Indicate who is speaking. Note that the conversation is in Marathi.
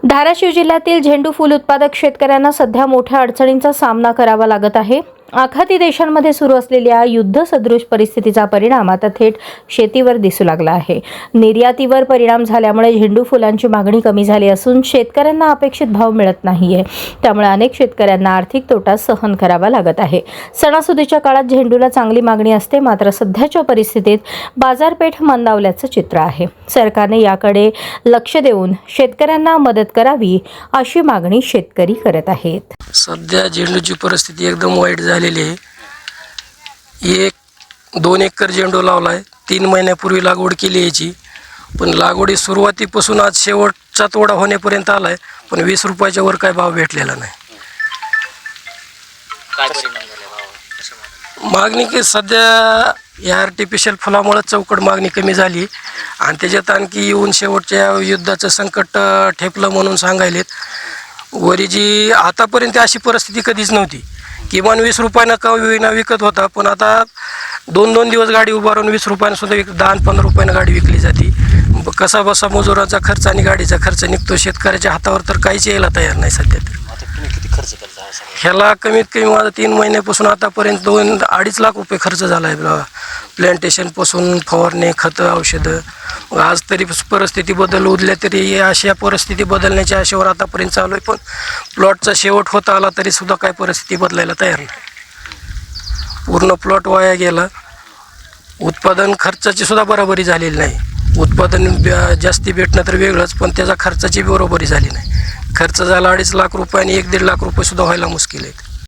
Speaker 1: धाराशिव जिल्ह्यातील झेंडू फूल उत्पादक शेतकऱ्यांना सध्या मोठ्या अडचणींचा सामना करावा लागत आहे। आखाती देशांमध्ये सुरू असलेल्या युद्धसदृश परिस्थितीचा परिणाम आता थेट शेतीवर दिसू लागला आहे। निर्यातीवर परिणाम झाल्यामुळे झेंडू फुलांची मागणी कमी झाली असून शेतकऱ्यांना अपेक्षित भाव मिळत नाहीये। त्यामुळे अनेक शेतकऱ्यांना आर्थिक तोटा सहन करावा लागत आहे। सणासुदीच्या काळात झेंडूला चांगली मागणी असते, मात्र सध्याच्या परिस्थितीत बाजारपेठ मंदावल्याचं चित्र आहे। सरकारने याकडे लक्ष देऊन शेतकऱ्यांना मदत करावी अशी मागणी शेतकरी करत आहेत।
Speaker 2: सध्या झेंडूची परिस्थिती एकदम वाईट झालेली आहे। 1-2 एकर झेंडू लावलाय। 3 महिन्यापूर्वी लागवड केली याची, पण लागवडी सुरुवातीपासून आज शेवटचा तोडा होण्यापर्यंत आलाय, पण 20 रुपयाच्या वर काय भाव भेटलेला नाही। मागणी की सध्या या आर्टिफिशियल फुलामुळे चौकट मागणी कमी झाली आणि त्याच्यात आणखी येऊन शेवटच्या युद्धाचं संकट ठेपलं म्हणून सांगायलेत। वरी जी आतापर्यंत अशी परिस्थिती कधीच नव्हती। किमान 20 रुपयानं का विना विकत होता, पण आता 2-2 दिवस गाडी उभारून 20 रुपयानं सुद्धा 10-15 रुपयानं गाडी विकली जाते। कसा बसा मजुराचा खर्च आणि गाडीचा खर्च निघतो, शेतकऱ्याच्या हातावर तर काहीच यायला तयार नाही सध्या तर। ह्याला कमीत कमी माझा 3 महिन्यापासून आतापर्यंत 2-2.5 लाख रुपये खर्च झाला आहे। प्लॅन्टेशनपासून फवारणे, खतं, औषधं। आज तरी परिस्थिती उरल्या तरी अशा परिस्थिती बदलण्याच्या आशेवर आतापर्यंत चालू आहे, पण प्लॉटचा शेवट होता आला तरी सुद्धा काय परिस्थिती बदलायला तयार नाही। पूर्ण प्लॉट वाया गेला। उत्पादन खर्चाची सुद्धा बरोबरी झालेली नाही। उत्पादन जास्ती भेटणं तर वेगळंच, पण त्याचा खर्चाची बरोबरी झाली नाही। खर्च झाला 2.5 लाख रुपये आणि 1-1.5 लाख रुपये सुद्धा व्हायला मुश्किल आहे।